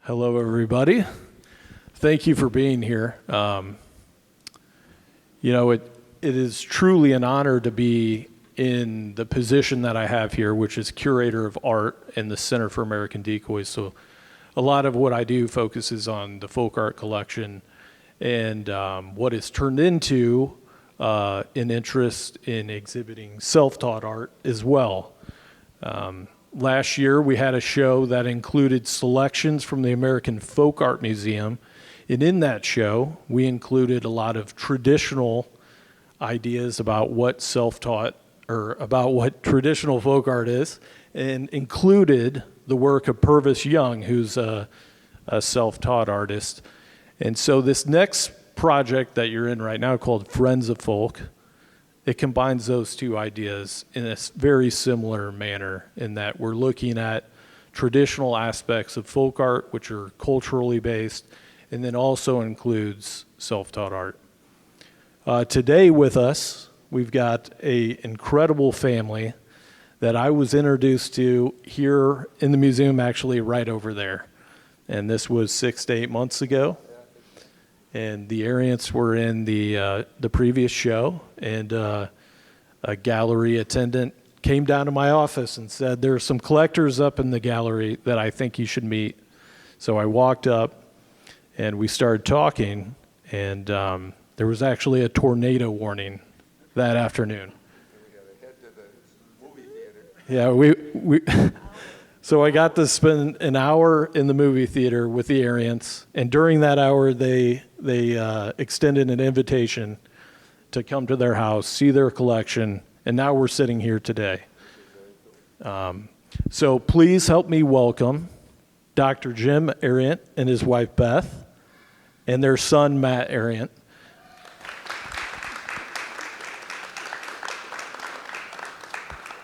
Hello, everybody. Thank you for being here. It is truly an honor to be in the position that I have here, which is curator of art in the Center for American Decoys. So a lot of what I do focuses on the folk art collection and what is turned into an interest in exhibiting self-taught art as well. Last year, we had a show that included selections from the American Folk Art Museum. And in that show, we included a lot of traditional ideas about what self-taught or about what traditional folk art is, and included the work of Purvis Young, who's a self-taught artist. And so this next project that you're in right now called Friends of Folk, it combines those two ideas in a very similar manner in that we're looking at traditional aspects of folk art, which are culturally based, and then also includes self-taught art. Today with us, we've got an incredible family that I was introduced to here in the museum, actually right over there. And this was 6 to 8 months ago. And the Arients were in the previous show, and a gallery attendant came down to my office and said, "There are some collectors up in the gallery that I think you should meet." So I walked up, and we started talking, and there was actually a tornado warning that afternoon. We got to head to the movie theater. Yeah, So I got to spend an hour in the movie theater with the Arients, and during that hour, they extended an invitation to come to their house, see their collection, and now we're sitting here today. So please help me welcome Dr. Jim Arient and his wife Beth, and their son Matt Arient.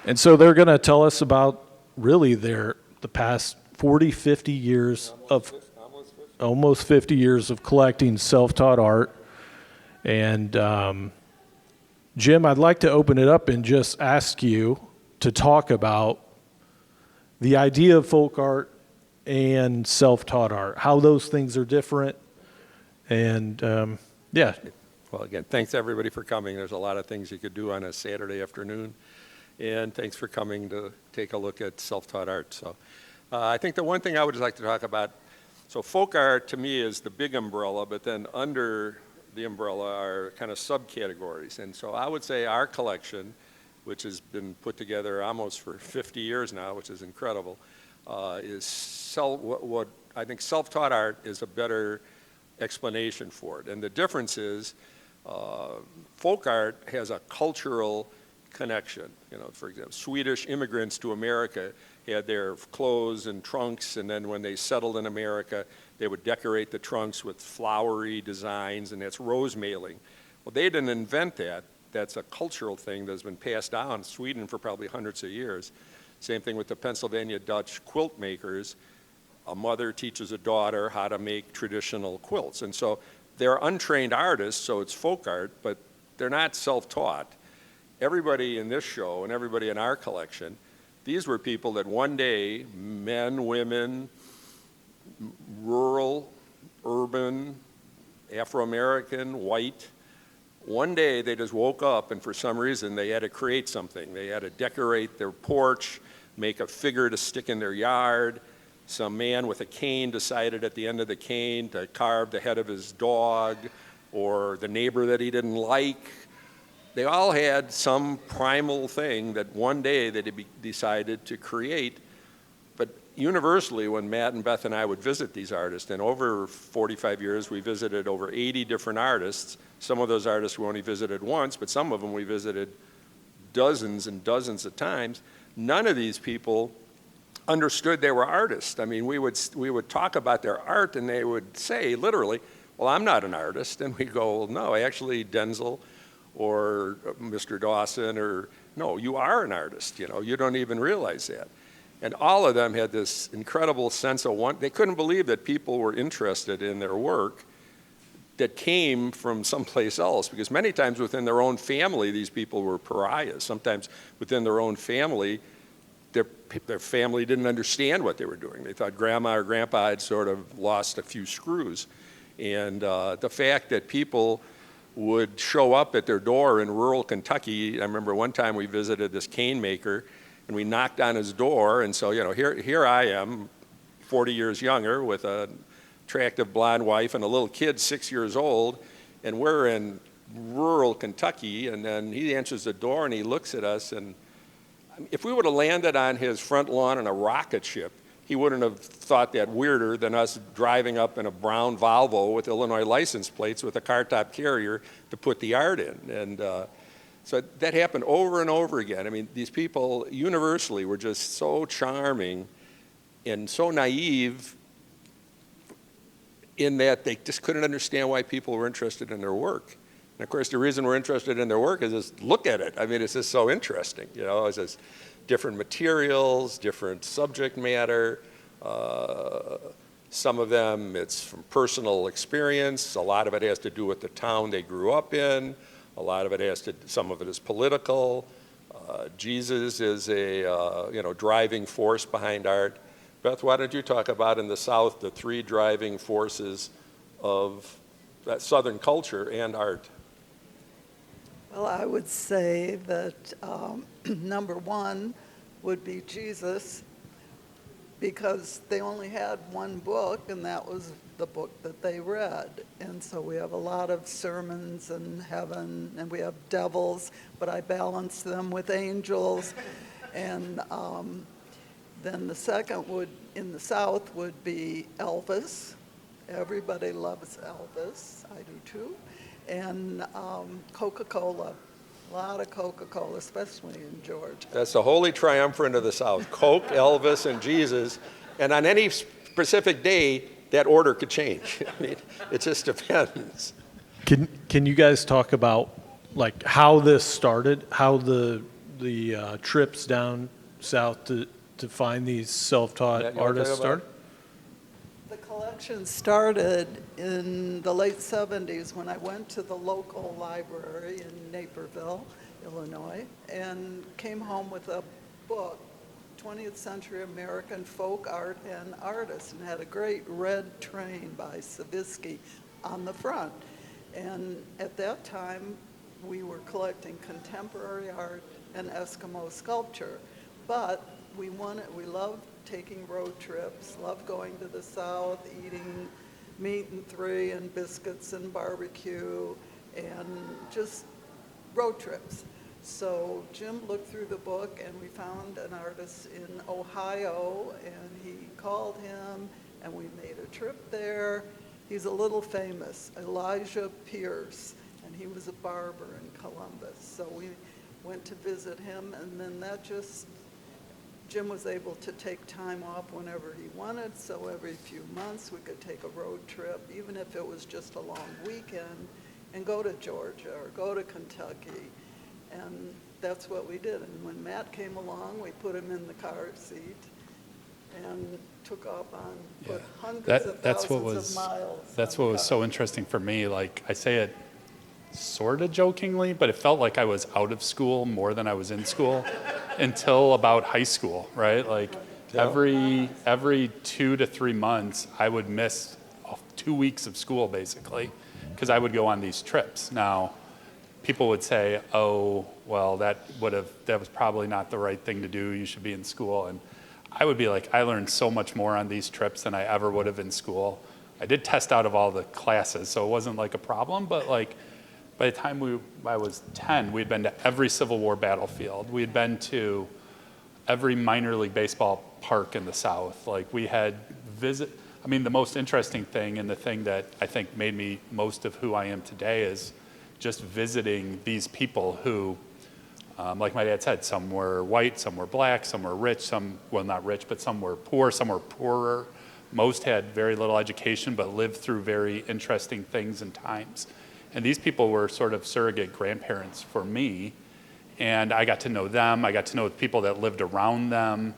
And so they're going to tell us about really the past 40, 50 years of almost 50 years of collecting self-taught art. And Jim, I'd like to open it up and just ask you to talk about the idea of folk art and self-taught art, how those things are different. And yeah. Well, again, thanks everybody for coming. There's a lot of things you could do on a Saturday afternoon. And thanks for coming to take a look at self-taught art. So I think the one thing I would just like to talk about, so folk art to me is the big umbrella, but then under the umbrella are kind of subcategories. And so I would say our collection, which has been put together almost for 50 years now, which is incredible, is what I think self-taught art is a better explanation for it. And the difference is folk art has a cultural connection. For example, Swedish immigrants to America had their clothes and trunks, and then when they settled in America, they would decorate the trunks with flowery designs, and that's rose mailing. Well, they didn't invent that. That's a cultural thing that's been passed down in Sweden for probably hundreds of years. Same thing with the Pennsylvania Dutch quilt makers. A mother teaches a daughter how to make traditional quilts. And so they're untrained artists, so it's folk art, but they're not self-taught. Everybody in this show and everybody in our collection, these were people that one day, men, women, rural, urban, Afro-American, white, one day they just woke up and for some reason they had to create something. They had to decorate their porch, make a figure to stick in their yard. Some man with a cane decided at the end of the cane to carve the head of his dog or the neighbor that he didn't like. They all had some primal thing that one day they decided to create. But universally, when Matt and Beth and I would visit these artists, and over 45 years we visited over 80 different artists. Some of those artists we only visited once, but some of them we visited dozens and dozens of times. None of these people understood they were artists. I mean, we would talk about their art and they would say literally, "Well, I'm not an artist." And we go, "Well, no, actually Denzel or Mr. Dawson, or no, you are an artist, you don't even realize that." And all of them had this incredible sense of they couldn't believe that people were interested in their work that came from someplace else, because many times within their own family, these people were pariahs. Sometimes within their own family, their family didn't understand what they were doing. They thought grandma or grandpa had sort of lost a few screws. And the fact that people would show up at their door in rural Kentucky. I remember one time we visited this cane maker, and we knocked on his door, and so, here I am, 40 years younger, with an attractive blonde wife and a little kid 6 years old, and we're in rural Kentucky, and then he answers the door and he looks at us, and if we would have landed on his front lawn in a rocket ship, he wouldn't have thought that weirder than us driving up in a brown Volvo with Illinois license plates with a car-top carrier to put the art in. And so that happened over and over again. I mean, these people universally were just so charming and so naive in that they just couldn't understand why people were interested in their work. And of course, the reason we're interested in their work is just look at it. I mean, it's just so interesting. It's just different materials, different subject matter. Some of them, it's from personal experience. A lot of it has to do with the town they grew up in. A lot of it some of it is political. Jesus is a driving force behind art. Beth, why don't you talk about in the South the three driving forces of that Southern culture and art? Well, I would say that number one would be Jesus, because they only had one book, and that was the book that they read. And so we have a lot of sermons in heaven, and we have devils, but I balance them with angels. And then the second in the South would be Elvis. Everybody loves Elvis. I do too. And Coca-Cola. A lot of Coca-Cola, especially in Georgia. That's the holy triumvirate of the South: Coke, Elvis, and Jesus. And on any specific day, that order could change. I mean, it just depends. Can you guys talk about like how this started, how the trips down south to find these self-taught artists started? The collection started in the late 70s when I went to the local library in Naperville, Illinois, and came home with a book, 20th Century American Folk Art and Artists, and had a great red train by Savitsky on the front. And at that time, we were collecting contemporary art and Eskimo sculpture. But we loved taking road trips, loved going to the South, eating meat and three and biscuits and barbecue, and just road trips. So Jim looked through the book, and we found an artist in Ohio, and he called him, and we made a trip there. He's a little famous, Elijah Pierce, and he was a barber in Columbus. So we went to visit him, and then Jim was able to take time off whenever he wanted, so every few months we could take a road trip, even if it was just a long weekend, and go to Georgia or go to Kentucky. And that's what we did. And when Matt came along, we put him in the car seat and took off on hundreds of thousands of miles. That's what was so interesting for me. Like, I say it sort of jokingly, but it felt like I was out of school more than I was in school until about high school, right? Like every 2 to 3 months, I would miss 2 weeks of school basically, because I would go on these trips. Now, people would say, "Oh, well, that was probably not the right thing to do. You should be in school." And I would be like, I learned so much more on these trips than I ever would have in school. I did test out of all the classes, so it wasn't like a problem, but like, by the time I was 10, we'd been to every Civil War battlefield. We'd been to every minor league baseball park in the South. Like, we had the most interesting thing, and the thing that I think made me most of who I am today, is just visiting these people who, like my dad said, some were white, some were black, some were rich, not rich, but some were poor, some were poorer. Most had very little education, but lived through very interesting things and times. And these people were sort of surrogate grandparents for me, and I got to know them. I got to know the people that lived around them,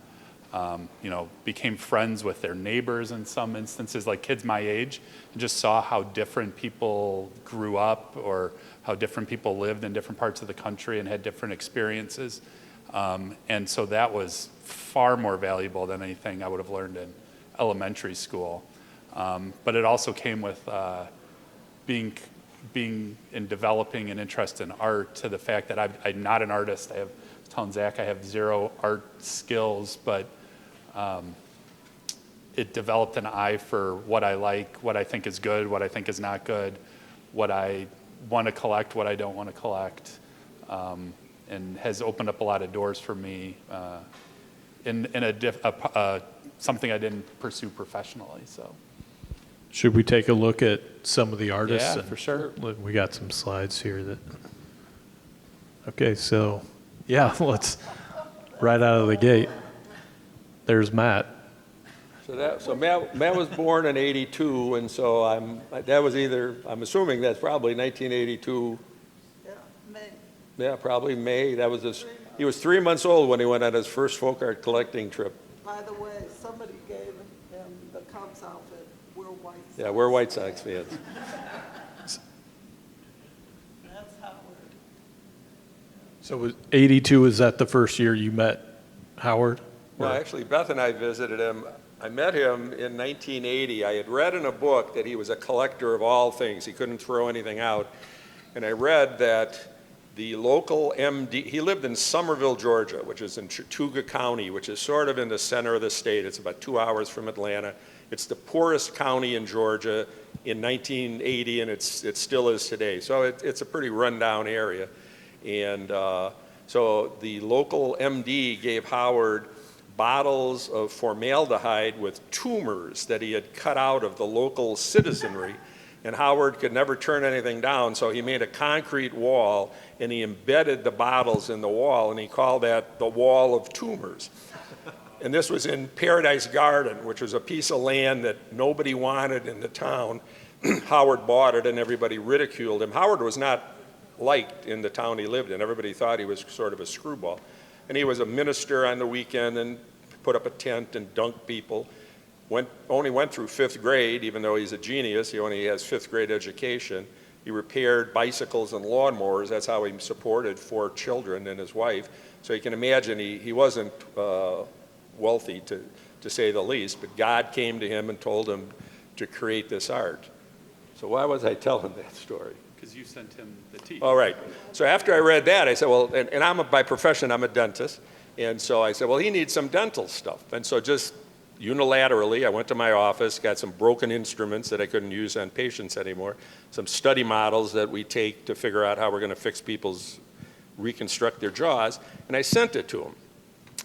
became friends with their neighbors in some instances, like kids my age, and just saw how different people grew up, or how different people lived in different parts of the country and had different experiences. And so that was far more valuable than anything I would have learned in elementary school. But it also came with being in developing an interest in art, to the fact that I'm not an artist. I was telling Zach I have zero art skills, but it developed an eye for what I like, what I think is good, what I think is not good, what I want to collect, what I don't want to collect, and has opened up a lot of doors for me in something I didn't pursue professionally. So. Should we take a look at some of the artists? Yeah, for sure. Look, we got some slides here that. Okay, so yeah, let's right out of the gate. There's Matt. So Matt was born in '82, and so I'm assuming that's probably 1982. Yeah, May. Yeah, probably May. He was 3 months old when he went on his first folk art collecting trip. By the way, somebody gave him the Cubs outfit. We're White Sox. Yeah, we're White Sox fans. That's Howard. So was 82, is that the first year you met Howard? No, actually, Beth and I visited him. I met him in 1980. I had read in a book that he was a collector of all things. He couldn't throw anything out. And I read that the local MD, he lived in Somerville, Georgia, which is in Chattooga County, which is sort of in the center of the state. It's about 2 hours from Atlanta. It's the poorest county in Georgia in 1980, and it still is today. So it's a pretty rundown area. And so the local MD gave Howard bottles of formaldehyde with tumors that he had cut out of the local citizenry. And Howard could never turn anything down, so he made a concrete wall, and he embedded the bottles in the wall, and he called that the Wall of Tumors. And this was in Paradise Garden, which was a piece of land that nobody wanted in the town. Howard bought it, and everybody ridiculed him. Howard was not liked in the town he lived in. Everybody thought he was sort of a screwball. And he was a minister on the weekend and put up a tent and dunked people. Only went through 5th grade, even though he's a genius. He only has 5th grade education. He repaired bicycles and lawnmowers. That's how he supported 4 children and his wife. So you can imagine he wasn't wealthy, to say the least, but God came to him and told him to create this art. So why was I telling that story? Because you sent him the tea. All right. So after I read that, I said, well, and by profession, I'm a dentist. And so I said, well, he needs some dental stuff. And so just unilaterally, I went to my office, got some broken instruments that I couldn't use on patients anymore, some study models that we take to figure out how we're going to reconstruct their jaws, and I sent it to him.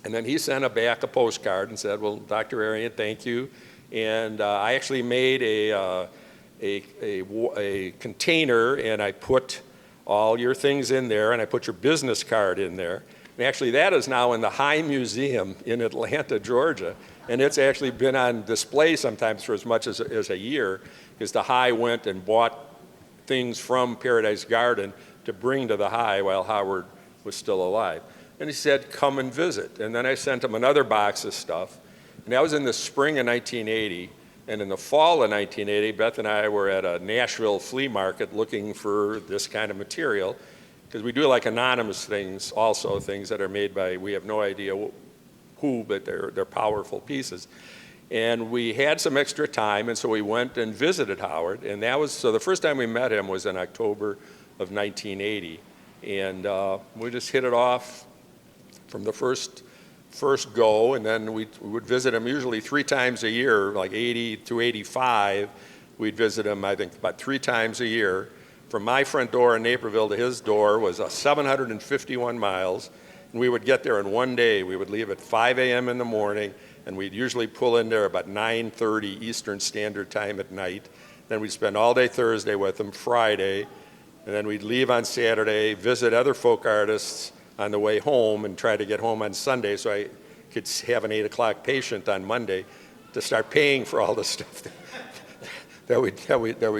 And then he sent back a postcard and said, well, Dr. Arient, thank you. And I actually made a container, and I put all your things in there, and I put your business card in there. And actually, that is now in the High Museum in Atlanta, Georgia. And it's actually been on display sometimes for as much as a year, because the High went and bought things from Paradise Garden to bring to the High while Howard was still alive. And he said, come and visit. And then I sent him another box of stuff. And that was in the spring of 1980. And in the fall of 1980, Beth and I were at a Nashville flea market looking for this kind of material, because we do like anonymous things also, things that are made by, we have no idea who, but they're powerful pieces. And we had some extra time, and so we went and visited Howard. And so the first time we met him was in October of 1980. And we just hit it off from the first go, and then we would visit him usually 3 times a year, like 80 to 85. We'd visit him, I think, about 3 times a year. From my front door in Naperville to his door was 751 miles, and we would get there in one day. We would leave at 5 a.m. in the morning, and we'd usually pull in there about 9:30 Eastern Standard Time at night. Then we'd spend all day Thursday with him, Friday, and then we'd leave on Saturday, visit other folk artists on the way home, and try to get home on Sunday so I could have an 8 o'clock patient on Monday to start paying for all the stuff that we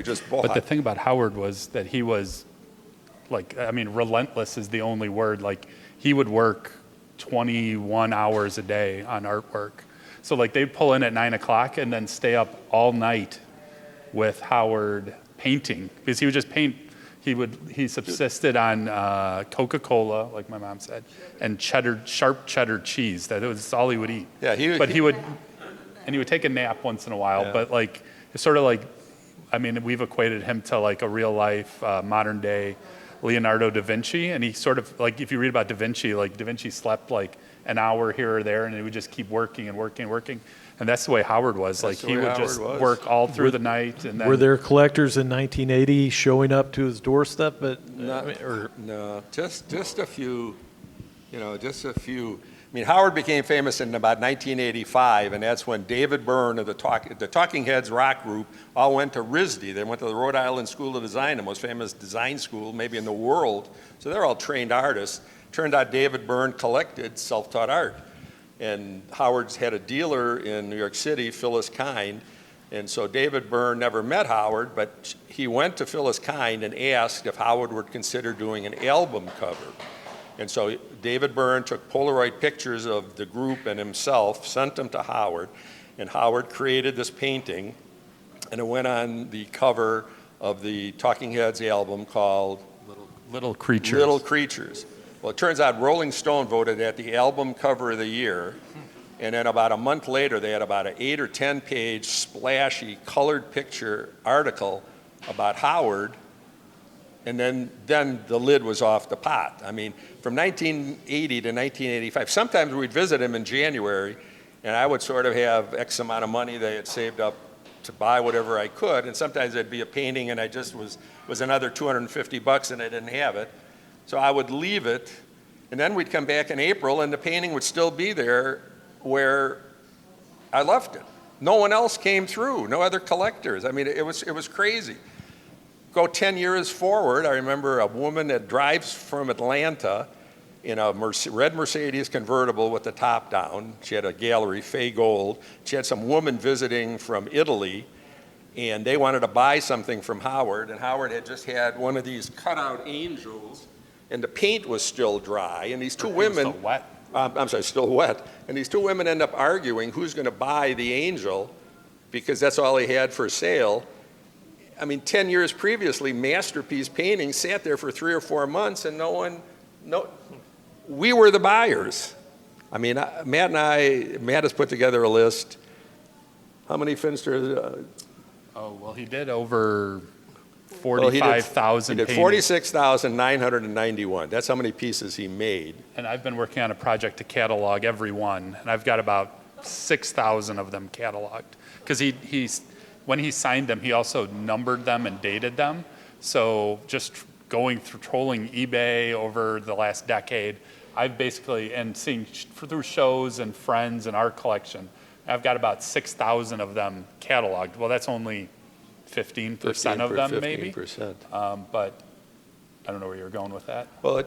just bought. But the thing about Howard was that he was, relentless is the only word. Like, he would work 21 hours a day on artwork. So they'd pull in at 9 o'clock and then stay up all night with Howard painting, because he would just paint. He subsisted on Coca-Cola, like my mom said, and sharp cheddar cheese. That was all he would eat. Yeah, he would take a nap once in a while. Yeah. But like, it's sort of like, I mean, we've equated him to like a real life, modern day Leonardo da Vinci. And he sort of like, if you read about da Vinci, like da Vinci slept like an hour here or there, and he would just keep working and working and working. And that's the way Howard was. That's like he would Howard just was. work all through the night. And then Were there collectors in 1980 showing up to his doorstep? No, just a few, just a few. I mean, Howard became famous in about 1985, and that's when David Byrne of the Talking Heads rock group all went to RISD. They went to the Rhode Island School of Design, the most famous design school maybe in the world. So they're all trained artists. Turned out David Byrne collected self-taught art. And Howard's had a dealer in New York City, Phyllis Kind, and so David Byrne never met Howard, but he went to Phyllis Kind and asked if Howard would consider doing an album cover. And so David Byrne took Polaroid pictures of the group and himself, sent them to Howard, and Howard created this painting, and it went on the cover of the Talking Heads album called Little Creatures. Little Creatures. Well, it turns out Rolling Stone voted that the album cover of the year, and then about a month later, they had about an 8 or 10 page splashy colored picture article about Howard, and then the lid was off the pot. I mean, from 1980 to 1985, sometimes we'd visit him in January, and I would sort of have X amount of money they had saved up to buy whatever I could, and sometimes there'd be a painting and I just was another $250 and I didn't have it. So I would leave it, and then we'd come back in April, and the painting would still be there where I left it. No one else came through, no other collectors. I mean, it was crazy. Go 10 years forward, I remember a woman that drives from Atlanta in a red Mercedes convertible with the top down. She had a gallery, Fay Gold. She had some woman visiting from Italy, and they wanted to buy something from Howard, and Howard had just had one of these cutout angels, and the paint was still dry, and these two women, still wet. Still wet, and these two women end up arguing who's going to buy the angel because that's all he had for sale. I mean, 10 years previously, masterpiece paintings sat there for 3 or 4 months, and we were the buyers. I mean, Matt has put together a list. How many Finsters? He did over 45,000 He did paintings. 46,991. That's how many pieces he made. And I've been working on a project to catalog every one, and I've got about 6,000 of them cataloged. Because when he signed them, he also numbered them and dated them. So just trolling eBay over the last decade, I've basically, and seeing through shows and friends and art collection, I've got about 6,000 of them cataloged. Well, that's only 15% of them, maybe. 15%. But I don't know where you're going with that. Well,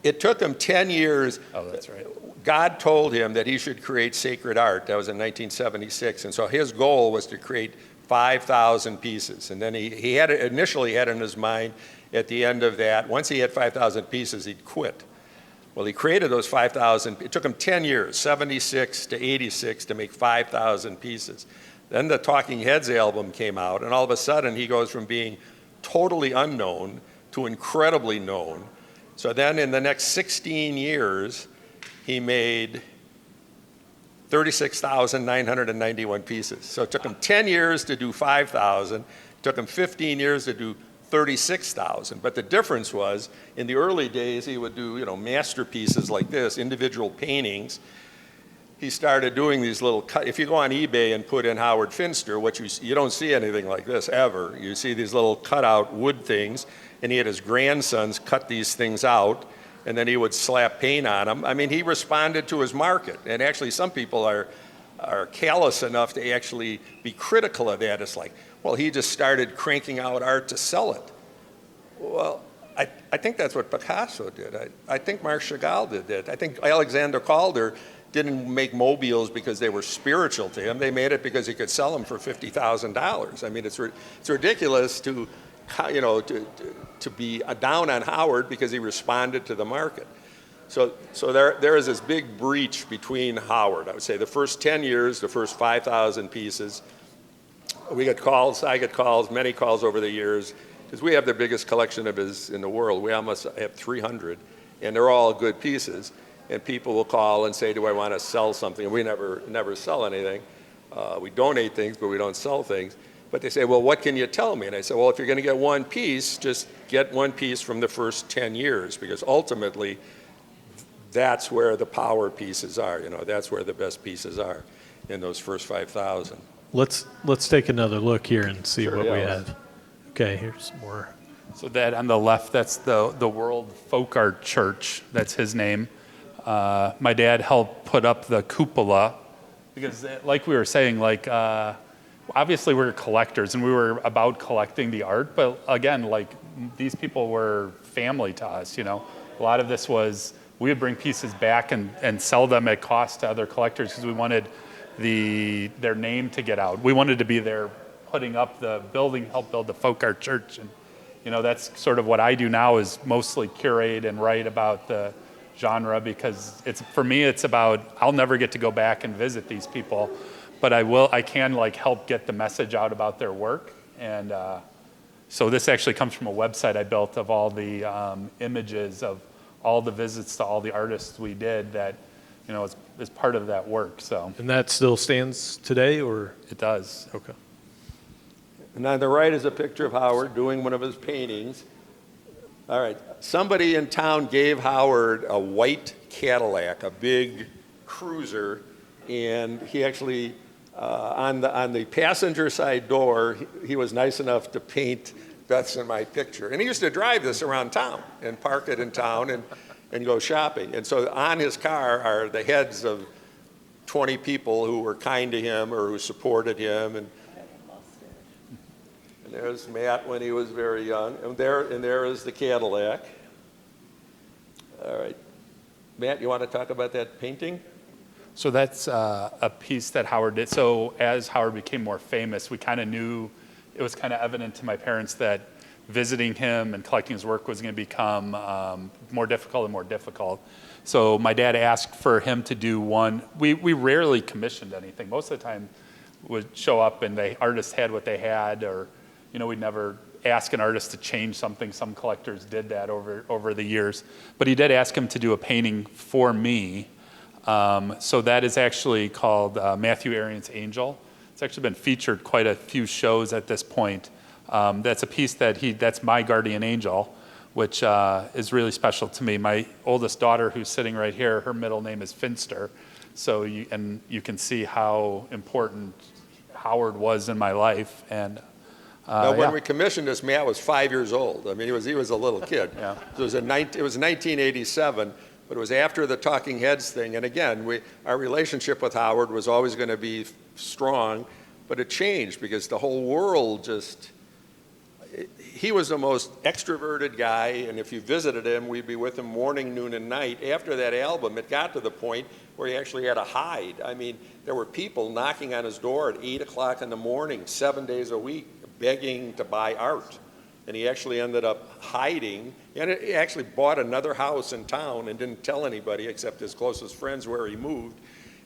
it took him 10 years. Oh, that's right. God told him that he should create sacred art. That was in 1976. And so his goal was to create 5,000 pieces. And then he had initially had in his mind at the end of that, once he had 5,000 pieces, he'd quit. Well, he created those 5,000. It took him 10 years, 76 to 86, to make 5,000 pieces. Then the Talking Heads album came out, and all of a sudden he goes from being totally unknown to incredibly known. So then in the next 16 years, he made 36,991 pieces. So it took him 10 years to do 5,000. It took him 15 years to do 36,000. But the difference was, in the early days, he would do, masterpieces like this, individual paintings. He started doing these little if you go on eBay and put in Howard Finster, you don't see anything like this ever. You see these little cutout wood things, and he had his grandsons cut these things out, and then he would slap paint on them. I mean, he responded to his market, and actually some people are callous enough to actually be critical of that. It's like, well, he just started cranking out art to sell it. Well, I think that's what Picasso did. I think Marc Chagall did that. I think Alexander Calder didn't make mobiles because they were spiritual to him. They made it because he could sell them for $50,000. I mean, it's ridiculous to be down on Howard because he responded to the market. So there is this big breach between Howard. I would say the first 10 years, the first 5,000 pieces. I get calls, many calls over the years. because we have the biggest collection of his in the world. We almost have 300, and they're all good pieces. And people will call and say, do I want to sell something? And we never sell anything. We donate things, but we don't sell things. But they say, well, what can you tell me? And I say, well, if you're going to get one piece, just get one piece from the first 10 years, because ultimately, that's where the power pieces are. That's where the best pieces are, in those first 5,000. Let's take another look here and see Sure, what yeah, we let's- have. Okay, here's some more. So that on the left, that's the World Folk Art Church. That's his name. My dad helped put up the cupola because, like we were saying, obviously we're collectors and we were about collecting the art, but again, these people were family to us. A lot of this was we would bring pieces back and sell them at cost to other collectors because we wanted their name to get out. We wanted to be there putting up the building, help build the folk art church, and that's sort of what I do now, is mostly curate and write about the genre, because for me it's about, I'll never get to go back and visit these people, but I can help get the message out about their work. And so this actually comes from a website I built of all the images of all the visits to all the artists we did that is part of that work. So And that still stands today, or? it does. Okay. And on the right is a picture of Howard doing one of his paintings. All right, somebody in town gave Howard a white Cadillac, a big cruiser, and he actually, on the passenger side door, he was nice enough to paint Beth's and my picture. And he used to drive this around town and park it in town and go shopping. And so on his car are the heads of 20 people who were kind to him or who supported him. And there's Matt when he was very young. And there is the Cadillac. All right. Matt, you want to talk about that painting? So that's a piece that Howard did. So as Howard became more famous, we kind of knew, it was kind of evident to my parents that visiting him and collecting his work was going to become more difficult and more difficult. So my dad asked for him to do one. We rarely commissioned anything. Most of the time would show up and the artist had what they had, or we'd never ask an artist to change something. Some collectors did that over the years. But he did ask him to do a painting for me. So that is actually called Matthew Arient's Angel. It's actually been featured quite a few shows at this point. That's a piece that's my guardian angel, which is really special to me. My oldest daughter, who's sitting right here, her middle name is Finster. So you can see how important Howard was in my life. And Now, when we commissioned this, Matt was 5 years old. I mean, he was a little kid. Yeah. So it was 1987, but it was after the Talking Heads thing. And again, our relationship with Howard was always going to be strong, but it changed because the whole world he was the most extroverted guy, and if you visited him, we'd be with him morning, noon, and night. After that album, it got to the point where he actually had to hide. I mean, there were people knocking on his door at 8 o'clock in the morning, 7 days a week, begging to buy art. And he actually ended up hiding. And he actually bought another house in town and didn't tell anybody except his closest friends where he moved.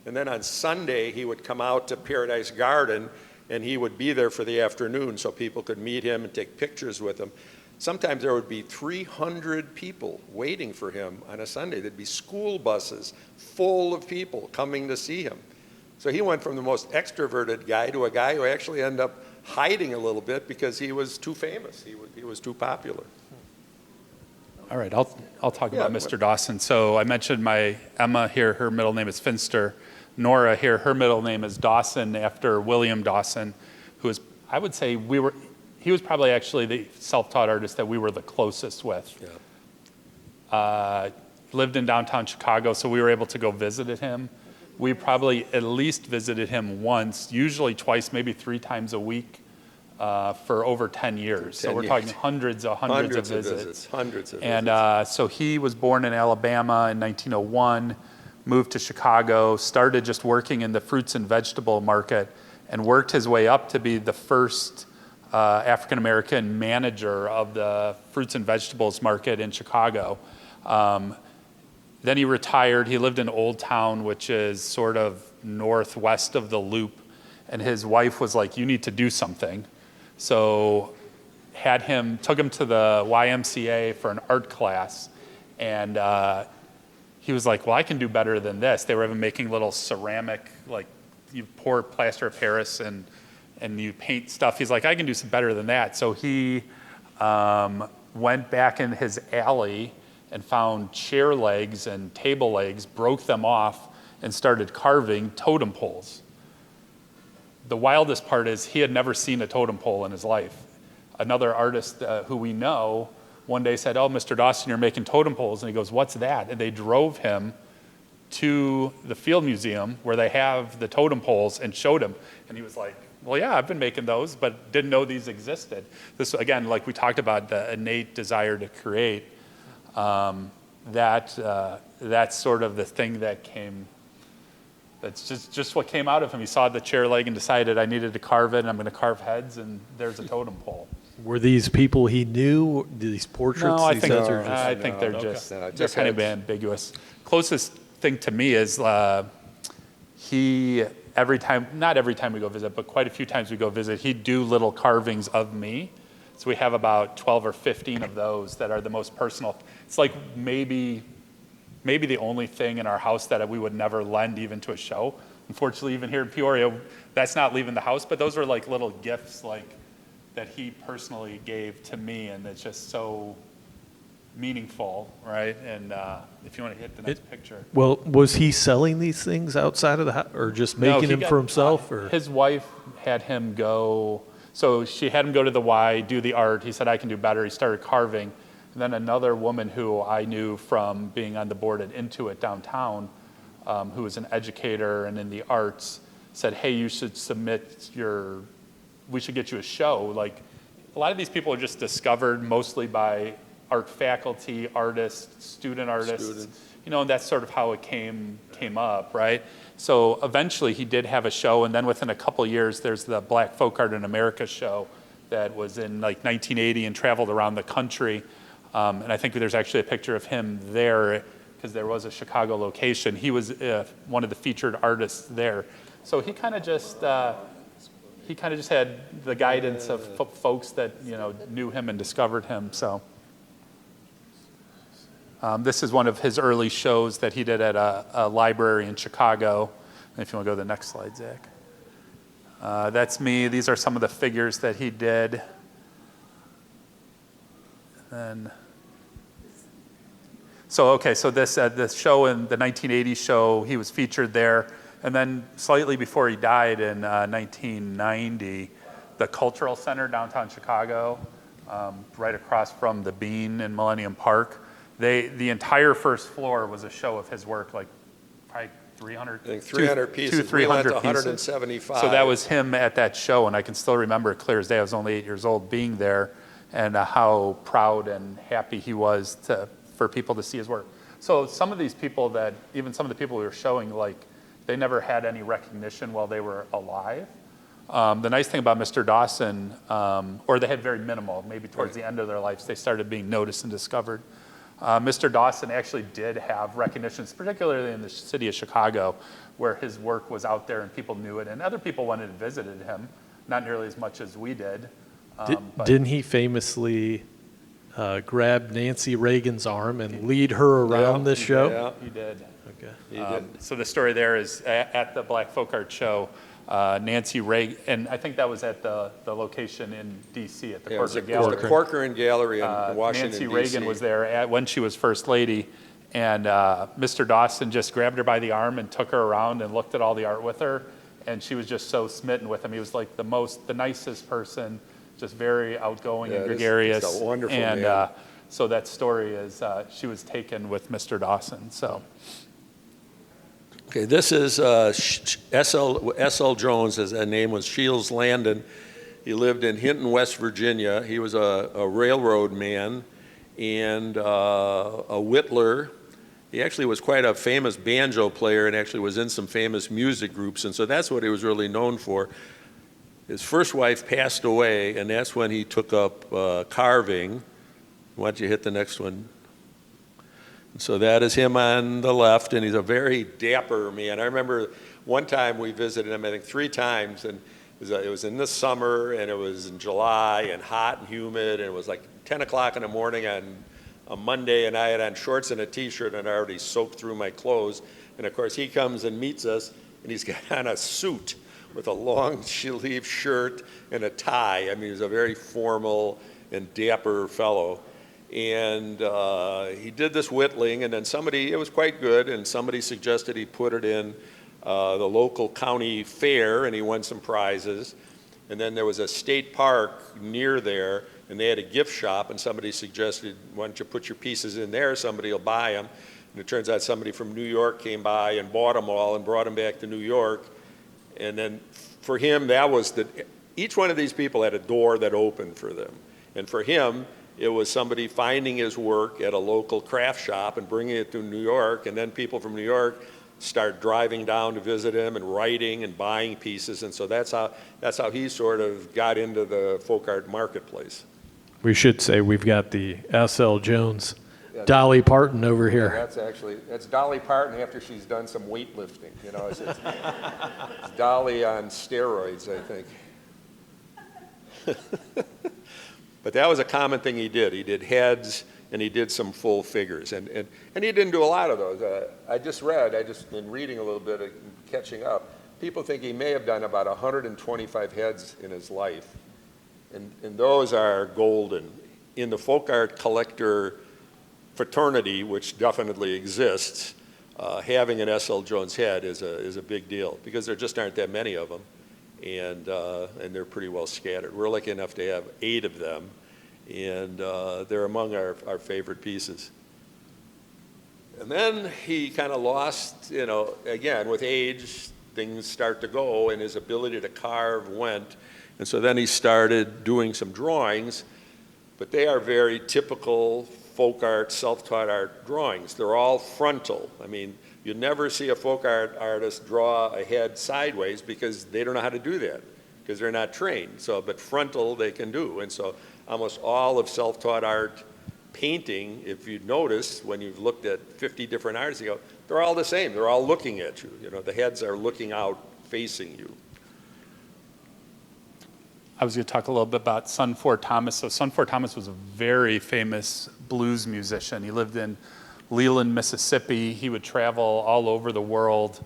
And then on Sunday, he would come out to Paradise Garden, and he would be there for the afternoon so people could meet him and take pictures with him. Sometimes there would be 300 people waiting for him on a Sunday. There'd be school buses full of people coming to see him. So he went from the most extroverted guy to a guy who actually ended up hiding a little bit because he was too famous. He was too popular. all right, I'll talk about Mr. Dawson. So I mentioned my Emma here, her middle name is Finster. Nora here, her middle name is Dawson, after William Dawson, who is, I would say he was probably actually the self-taught artist that we were the closest with. Yeah. Lived in downtown Chicago, so we were able to go visit him. We probably at least visited him once, usually twice, maybe 3 times a week for over 10 years. So we're talking hundreds of visits. Hundreds of visits. And so he was born in Alabama in 1901, moved to Chicago, started just working in the fruits and vegetable market, and worked his way up to be the first African-American manager of the fruits and vegetables market in Chicago. Then he retired. He lived in Old Town, which is sort of northwest of the Loop. And his wife was like, you need to do something. So took him to the YMCA for an art class, and he was like, well, I can do better than this. They were even making little ceramic, like you pour plaster of Paris and you paint stuff. He's like, I can do some better than that. So he went back in his alley and found chair legs and table legs, broke them off, and started carving totem poles. The wildest part is he had never seen a totem pole in his life. Another artist who we know one day said, oh, Mr. Dawson, you're making totem poles. And he goes, what's that? And they drove him to the Field Museum where they have the totem poles and showed him. And he was like, well, yeah, I've been making those, but didn't know these existed. This, again, like we talked about, the innate desire to create, that's sort of the thing that came, that's just what came out of him. He saw the chair leg and decided I needed to carve it, and I'm going to carve heads, and there's a totem pole. Were these people he knew? These portraits? No, I these think, heads are just- I think they're No, just, okay. they're kind of ambiguous. Closest thing to me is he, not every time we go visit, but quite a few times we go visit, he'd do little carvings of me. So we have about 12 or 15 of those that are the most personal. It's like maybe the only thing in our house that we would never lend even to a show. Unfortunately, even here in Peoria, that's not leaving the house, but those are like little gifts like that he personally gave to me, and it's just so meaningful, right? And if you want to hit the next picture. Well, was he selling these things outside of the house, or just No, making he them got- for himself? Or His wife had him go, so she had him go to the Y, do the art. He said, I can do better. He started carving. And then another woman who I knew from being on the board at Intuit downtown, who was an educator and in the arts, said, hey, you should we should get you a show. Like, a lot of these people are just discovered mostly by art faculty, artists, student artists. Students. And that's sort of how it came up, right? So eventually he did have a show, and then within a couple years, there's the Black Folk Art in America show that was in like 1980 and traveled around the country. And I think there's actually a picture of him there because there was a Chicago location. He was one of the featured artists there. So he kind of just had the guidance of folks that knew him and discovered him. So this is one of his early shows that he did at a library in Chicago. And if you want to go to the next slide, Zach. That's me. These are some of the figures that he did. And so this show in the 1980 show, he was featured there. And then slightly before he died in 1990, the Cultural Center downtown Chicago, right across from the Bean in Millennium Park, the entire first floor was a show of his work, like probably 300. I think 300 pieces. 300 we went to pieces. 175. So that was him at that show, and I can still remember it clear as day. I was only 8 years old being there, and how proud and happy he was for people to see his work. So some of these people even some of the people we were showing, like, they never had any recognition while they were alive. The nice thing about Mr. Dawson, or they had very minimal, maybe towards the end of their lives, they started being noticed and discovered. Mr. Dawson actually did have recognitions, particularly in the city of Chicago, where his work was out there and people knew it, and other people went and visited him, not nearly as much as we did. But didn't he famously grab Nancy Reagan's arm and lead her around this show? Yeah, he did. Okay. he did. So the story there is at the Black Folk Art Show, Nancy Reagan, and I think that was at the location in D.C. at the Yeah, it was Corcoran the- it was Gallery. the Corcoran Gallery in Washington, Nancy D.C. Reagan was there when she was First Lady, and Mr. Dawson just grabbed her by the arm and took her around and looked at all the art with her, and she was just so smitten with him. He was like the nicest person, just very outgoing and Yeah, gregarious. it's a wonderful and man. so that story is she was taken with Mr. Dawson. So Okay, this is S.L. Jones. His name was Shields Landon. He lived in Hinton, West Virginia. He was a railroad man and a whittler. He actually was quite a famous banjo player and actually was in some famous music groups, and so that's what he was really known for. His first wife passed away, and that's when he took up carving. Why don't you hit the next one? So that is him on the left, and he's a very dapper man. I remember one time we visited him, I think 3 times, and It was in the summer, and it was in July, and hot and humid, and it was like 10 o'clock in the morning on a Monday, and I had on shorts and a T-shirt, and I already soaked through my clothes. And of course, he comes and meets us, and he's got on a suit with a long sleeve shirt and a tie. I mean, he's a very formal and dapper fellow. And he did this whittling, and then it was quite good, and somebody suggested he put it in the local county fair, and he won some prizes. And then there was a state park near there, and they had a gift shop, and somebody suggested, why don't you put your pieces in there, somebody will buy them. And it turns out somebody from New York came by and bought them all and brought them back to New York. And then for him, each one of these people had a door that opened for them. And for him, it was somebody finding his work at a local craft shop and bringing it to New York, and then people from New York start driving down to visit him and writing and buying pieces. And so that's how he sort of got into the folk art marketplace. We should say we've got the S.L. Jones, Dolly Parton over here. That's Dolly Parton after she's done some weightlifting. You know, it's Dolly on steroids, I think. But that was a common thing he did. He did heads, and he did some full figures. And he didn't do a lot of those. I just been reading a little bit and catching up. People think he may have done about 125 heads in his life. And those are golden. In the folk art collector fraternity, which definitely exists, having an S.L. Jones head is a big deal, because there just aren't that many of them. And they're pretty well scattered. We're lucky enough to have 8 of them, and they're among our favorite pieces. And then he kind of lost, again, with age, things start to go, and his ability to carve went. And so then he started doing some drawings, but they are very typical folk art, self-taught art drawings. They're all frontal. I mean, you never see a folk art artist draw a head sideways, because they don't know how to do that, because they're not trained. But frontal they can do. And so almost all of self-taught art painting, if you notice, when you've looked at 50 different artists, you go, they're all the same. They're all looking at you. The heads are looking out, facing you. I was going to talk a little bit about Son Ford Thomas. So Son Ford Thomas was a very famous blues musician. He lived in Leland, Mississippi. He would travel all over the world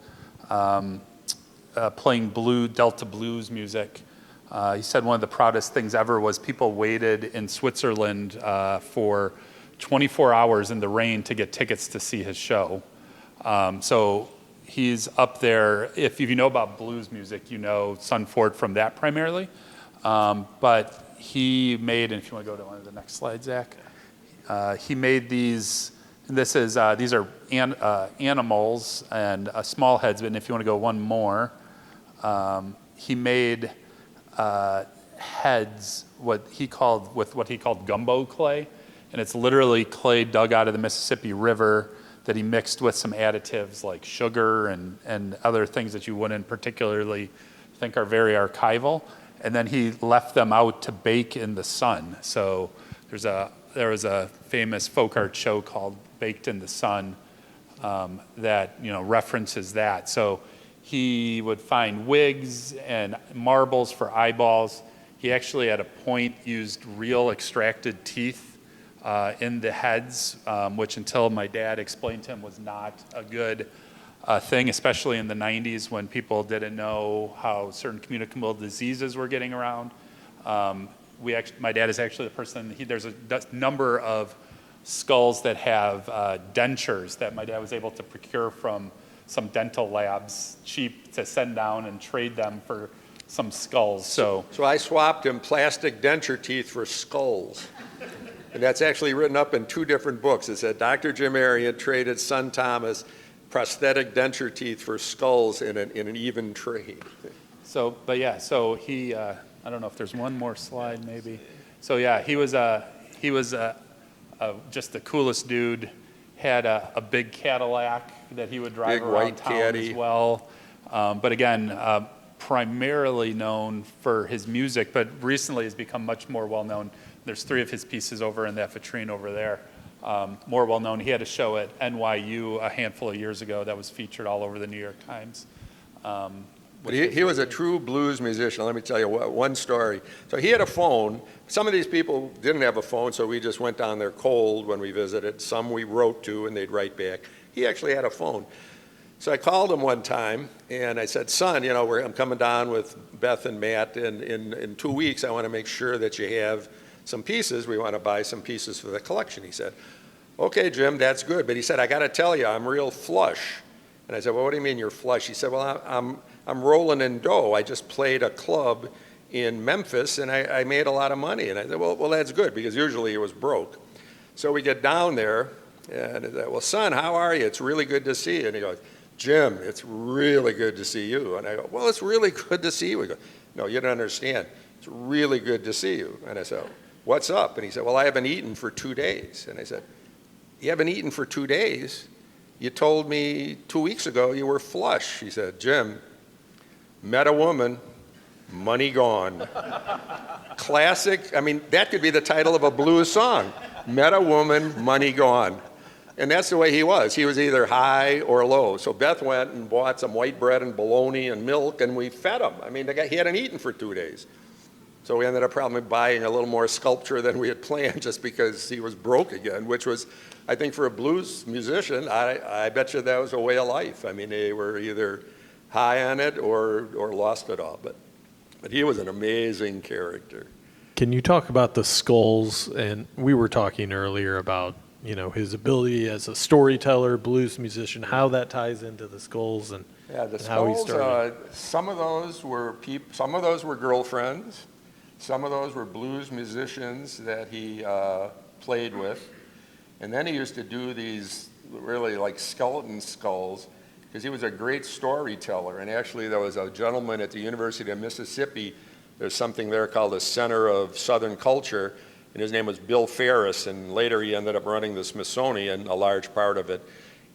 playing Delta blues music. He said one of the proudest things ever was people waited in Switzerland for 24 hours in the rain to get tickets to see his show. So he's up there. If you know about blues music, you know Son Ford from that primarily. But he made, and if you want to go to one of the next slides, Zach, he made these. These are animals and small heads. And if you want to go one more, he made heads with what he called gumbo clay, and it's literally clay dug out of the Mississippi River that he mixed with some additives like sugar and other things that you wouldn't particularly think are very archival. And then he left them out to bake in the sun. So there was a famous folk art show called Baked in the Sun that references that. So he would find wigs and marbles for eyeballs. He actually at a point used real extracted teeth in the heads, which until my dad explained to him was not a good thing, especially in the 90s when people didn't know how certain communicable diseases were getting around. My dad is actually the person, there's a number of skulls that have dentures that my dad was able to procure from some dental labs, cheap, to send down and trade them for some skulls. So I swapped him plastic denture teeth for skulls. And that's actually written up in 2 different books. It said Dr. Jim Arient traded Son Thomas prosthetic denture teeth for skulls in an even trade. So he, I don't know if there's one more slide maybe. So yeah, he was just the coolest dude. Had a big Cadillac that he would drive around town as well. But again, primarily known for his music, but recently has become much more well known. There's 3 of his pieces over in that vitrine over there. More well known. He had a show at NYU a handful of years ago that was featured all over the New York Times. But he was a true blues musician. Let me tell you one story. So he had a phone. Some of these people didn't have a phone, so we just went down there cold when we visited. Some we wrote to, and they'd write back. He actually had a phone. So I called him one time, and I said, son, you know, I'm coming down with Beth and Matt, and in 2 weeks I want to make sure that you have some pieces. We want to buy some pieces for the collection. He said, okay, Jim, that's good. But he said, I got to tell you, I'm real flush. And I said, well, what do you mean you're flush? He said, well, I'm rolling in dough. I just played a club in Memphis, and I made a lot of money. And I said, well, that's good, because usually it was broke. So we get down there, and I said, well, son, how are you? It's really good to see you. And he goes, Jim, it's really good to see you. And I go, well, it's really good to see you. He goes, no, you don't understand. It's really good to see you. And I said, what's up? And he said, well, I haven't eaten for 2 days. And I said, you haven't eaten for 2 days? You told me 2 weeks ago you were flush. He said, Jim, met a woman, money gone. Classic. I mean, that could be the title of a blues song. Met a woman, money gone. And that's the way he was. He was either high or low. So Beth went and bought some white bread and bologna and milk, and we fed him. I mean, the guy, he hadn't eaten for 2 days. So we ended up probably buying a little more sculpture than we had planned, just because he was broke again, which was, I think, for a blues musician, I bet you that was a way of life. I mean, they were either high on it or lost it all. But he was an amazing character. Can you talk about the skulls? And we were talking earlier about, you know, his ability as a storyteller, blues musician, how that ties into the skulls and, Yeah, the and how he skulls, started. some of those were girlfriends. Some of those were blues musicians that he played with. And then he used to do these really like skeleton skulls, because he was a great storyteller. And actually there was a gentleman at the University of Mississippi, there's something there called the Center of Southern Culture, and his name was Bill Ferris, and later he ended up running the Smithsonian, a large part of it.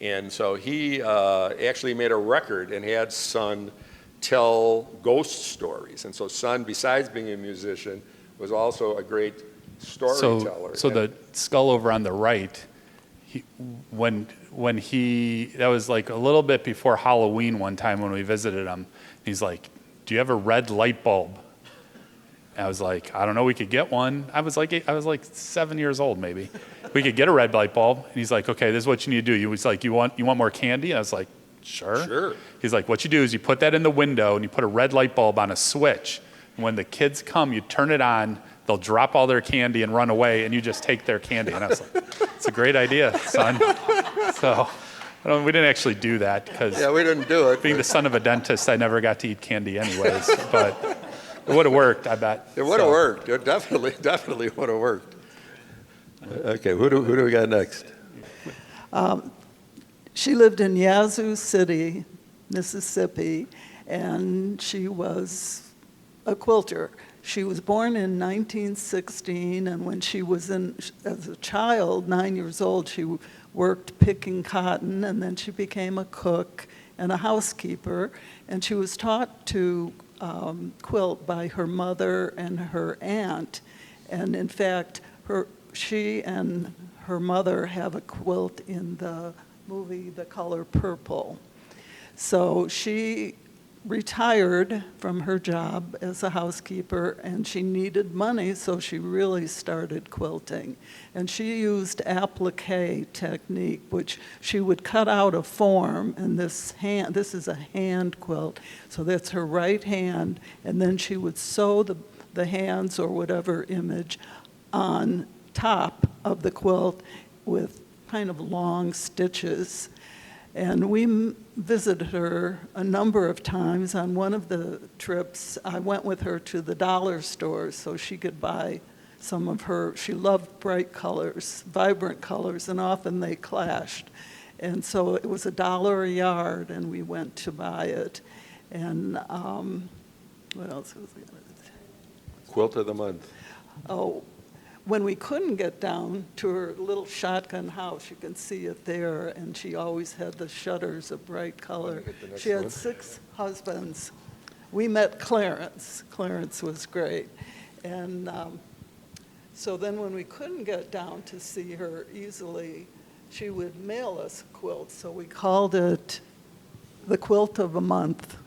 And so he actually made a record and had Son tell ghost stories. And so Son, besides being a musician, was also a great storyteller. So the skull over on the right, when that was like a little bit before Halloween one time when we visited him, he's like, do you have a red light bulb? I was like, I don't know, we could get one. I was like 7 years old maybe. We could get a red light bulb. And he's like, okay, this is what you need to do. He was like, you want more candy? I was like, sure. Sure. He's like, what you do is you put that in the window and you put a red light bulb on a switch. And when the kids come, you turn it on, they'll drop all their candy and run away, and you just take their candy. And I was like, it's a great idea, son. So we didn't actually do that, because Yeah, we didn't do it. being the son of a dentist, I never got to eat candy anyways. But it would have worked, I bet. It would have worked. It definitely would have worked. Okay, who do we got next? She lived in Yazoo City, Mississippi, and she was a quilter. She was born in 1916, and when she was as a child, 9 years old, she worked picking cotton, and then she became a cook and a housekeeper, and she was taught to quilt by her mother and her aunt. And in fact, she and her mother have a quilt in the movie The Color Purple. So she retired from her job as a housekeeper, and she needed money, so she really started quilting. And she used applique technique, which she would cut out a form, and this is a hand quilt, so that's her right hand, and then she would sew the hands or whatever image on top of the quilt with kind of long stitches. And we visited her a number of times. On one of the trips, I went with her to the dollar stores so she could buy some of she loved bright colors, vibrant colors, and often they clashed. And so it was $1 a yard, and we went to buy it. And what else was I going to say? Quilt of the month. Oh, when we couldn't get down to her little shotgun house, you can see it there, and she always had the shutters of bright color. She had 6 husbands. We met Clarence. Clarence was great. And so then when we couldn't get down to see her easily, she would mail us quilts, so we called it the quilt of a month.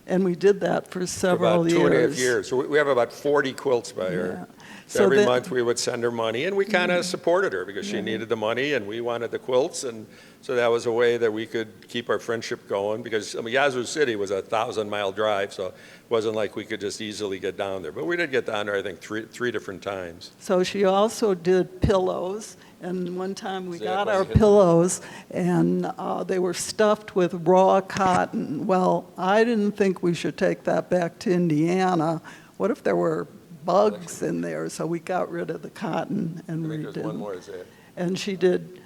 And we did that for For several about years. 2.5 years. So we have about 40 quilts by her. Yeah. So So every then- month we would send her money, and we kind of supported her because she needed the money and we wanted the quilts. And so that was a way that we could keep our friendship going because Yazoo City was a 1,000-mile drive, so it wasn't like we could just easily get down there. But we did get down there, I think, three different times. So she also did pillows, and one time we Zac, got why our don't you hit pillows, and they were stuffed with raw cotton. Well, I didn't think we should take that back to Indiana. What if there were bugs in there? So we got rid of the cotton and I think there's one redid. more, Zac. And she did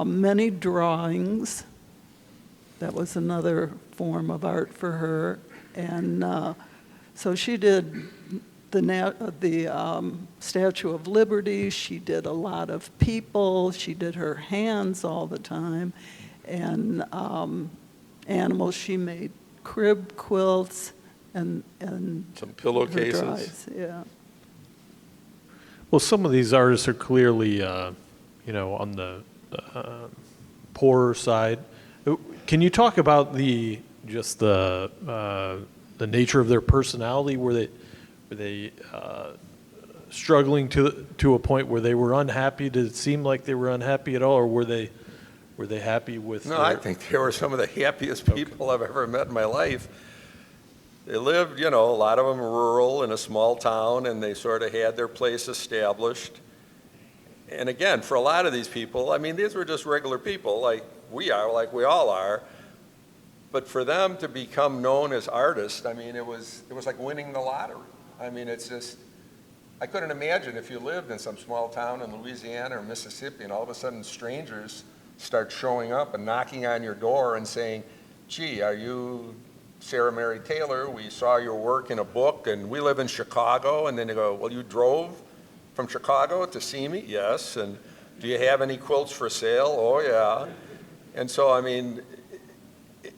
many drawings. That was another form of art for her. And so she did the Statue of Liberty. She did a lot of people. She did her hands all the time. And animals, she made crib quilts and Some her pillowcases. dries, yeah. Well, some of these artists are clearly, on the poorer side. Can you talk about the nature of their personality? Were they struggling to a point where they were unhappy? Did it seem like they were unhappy at all, or were they happy with? No, I think they were some of the happiest people I've ever met in my life. They lived, a lot of them rural in a small town, and they sort of had their place established. And again, for a lot of these people, I mean, these were just regular people like we all are. But for them to become known as artists, I mean, it was like winning the lottery. I mean, it's just, I couldn't imagine if you lived in some small town in Louisiana or Mississippi and all of a sudden strangers start showing up and knocking on your door and saying, gee, are you Sarah Mary Taylor? We saw your work in a book and we live in Chicago. And then they go, well, you drove from Chicago to see me? Yes. And do you have any quilts for sale? Oh, yeah. And so, I mean,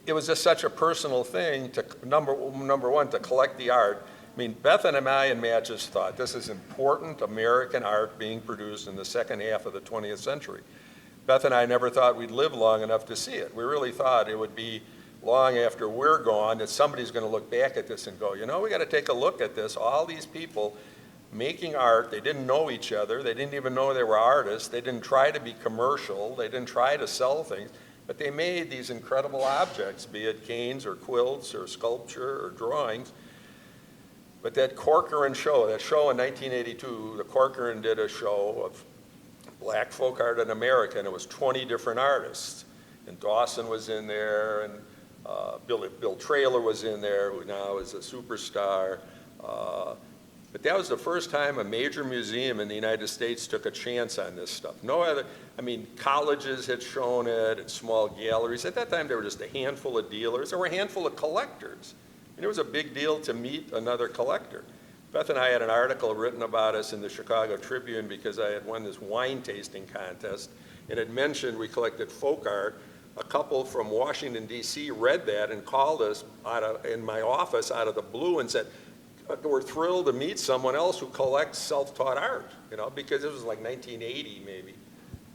it was just such a personal thing to, number one, to collect the art. I mean, Beth and I and Matt just thought this is important American art being produced in the second half of the 20th century. Beth and I never thought we'd live long enough to see it. We really thought it would be long after we're gone that somebody's going to look back at this and go, we got to take a look at this. All these people making art, they didn't know each other. They didn't even know they were artists. They didn't try to be commercial. They didn't try to sell things. But they made these incredible objects, be it canes or quilts or sculpture or drawings. But that Corcoran show, that show in 1982, the Corcoran did a show of black folk art in America, and it was 20 different artists. And Dawson was in there, and Bill Traylor was in there, who now is a superstar. But that was the first time a major museum in the United States took a chance on this stuff. No other, I mean, colleges had shown it and small galleries. At that time, there were just a handful of dealers. There were a handful of collectors. And it was a big deal to meet another collector. Beth and I had an article written about us in the Chicago Tribune because I had won this wine tasting contest, and it mentioned we collected folk art. A couple from Washington, D.C. read that and called us in my office out of the blue and said, we're thrilled to meet someone else who collects self-taught art, because it was like 1980 maybe,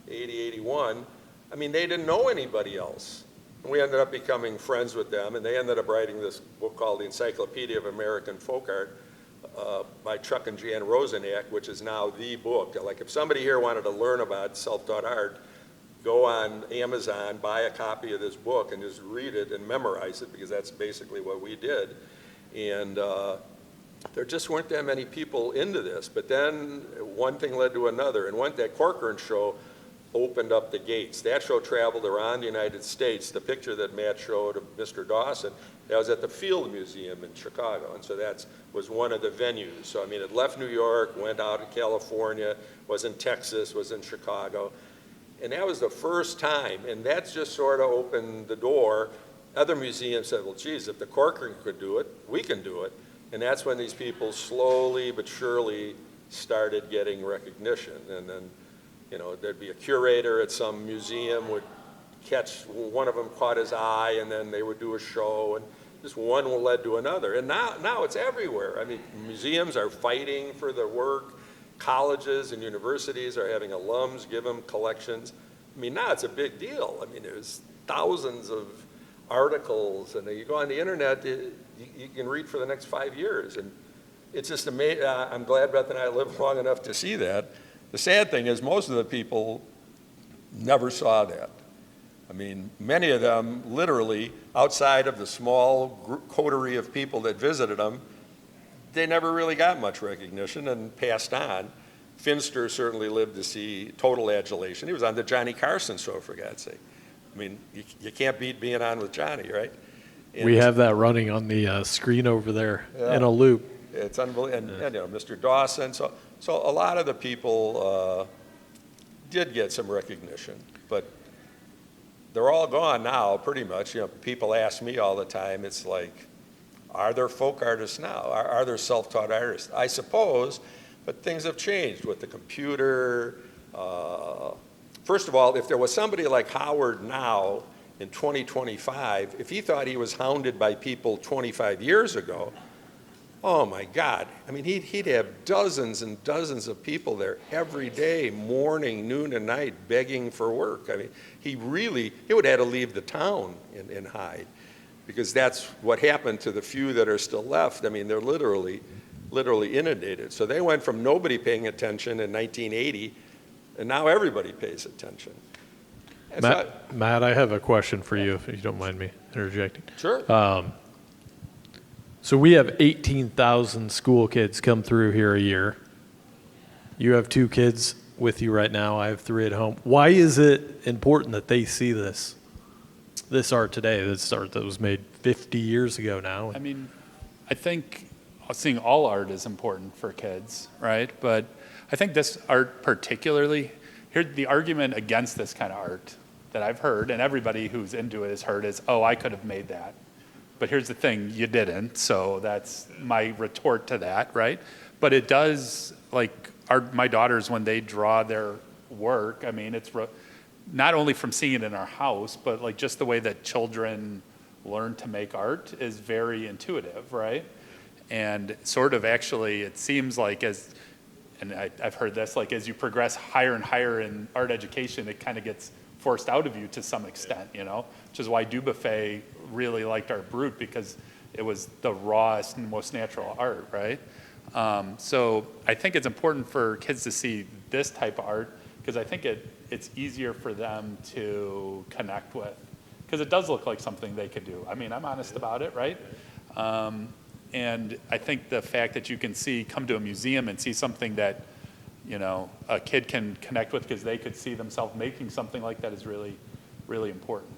80, 81. I mean, they didn't know anybody else. And we ended up becoming friends with them, and they ended up writing this book called The Encyclopedia of American Folk Art by Chuck and Jan Rosenack, which is now the book. Like if somebody here wanted to learn about self-taught art, go on Amazon, buy a copy of this book, and just read it and memorize it, because that's basically what we did. And there just weren't that many people into this. But then one thing led to another, and that Corcoran show opened up the gates. That show traveled around the United States. The picture that Matt showed of Mr. Dawson, that was at the Field Museum in Chicago, and so that was one of the venues. So I mean, it left New York, went out to California, was in Texas, was in Chicago. And that was the first time, and that's just sort of opened the door. Other museums said, well, geez, if the Corcoran could do it, we can do it. And that's when these people slowly but surely started getting recognition. And then, there'd be a curator at some museum would catch, one of them caught his eye, and then they would do a show, and just one led to another. And now it's everywhere. I mean, museums are fighting for their work. Colleges and universities are having alums give them collections. I mean, now it's a big deal. I mean, there's thousands of articles, and you go on the internet, you can read for the next 5 years. And it's just amazing. I'm glad Beth and I lived long enough to see that. The sad thing is most of the people never saw that. I mean, many of them literally, outside of the small coterie of people that visited them, they never really got much recognition and passed on. Finster certainly lived to see total adulation. He was on the Johnny Carson show, for God's sake. I mean, you can't beat being on with Johnny, right? And We have that running on the screen over there Yeah. in a loop. it's unbelievable. And Mr. Dawson. So a lot of the people did get some recognition, but they're all gone now, pretty much. People ask me all the time, it's like, are there folk artists now? Are there self-taught artists? I suppose, but things have changed with the computer. First of all, if there was somebody like Howard now in 2025, if he thought he was hounded by people 25 years ago, oh my God. I mean, he'd have dozens and dozens of people there every day, morning, noon, and night, begging for work. I mean, he would have to leave the town and hide, because that's what happened to the few that are still left. I mean, they're literally inundated. So they went from nobody paying attention in 1980, and now everybody pays attention. And Matt, I have a question for you, if you don't mind me interjecting. Sure. So we have 18,000 school kids come through here a year. You have 2 kids with you right now. I have 3 at home. Why is it important that they see this art today, this art that was made 50 years ago now? I mean, I think seeing all art is important for kids, right? But I think this art particularly, here the argument against this kind of art that I've heard, and everybody who's into it has heard, is, oh, I could have made that. But here's the thing, you didn't, so that's my retort to that, right? But it does, like, my daughters, when they draw their work, I mean, it's not only from seeing it in our house, but like just the way that children learn to make art is very intuitive, right? And sort of actually, it seems like and I've heard this, like as you progress higher and higher in art education, it kind of gets forced out of you to some extent, which is why Dubuffet really liked Art Brut, because it was the rawest and most natural art, right? So I think it's important for kids to see this type of art, because I think it's easier for them to connect with, because it does look like something they could do. I mean, I'm honest about it, right? And I think the fact that you can come to a museum and see something that, a kid can connect with because they could see themselves making something like that is really, really important.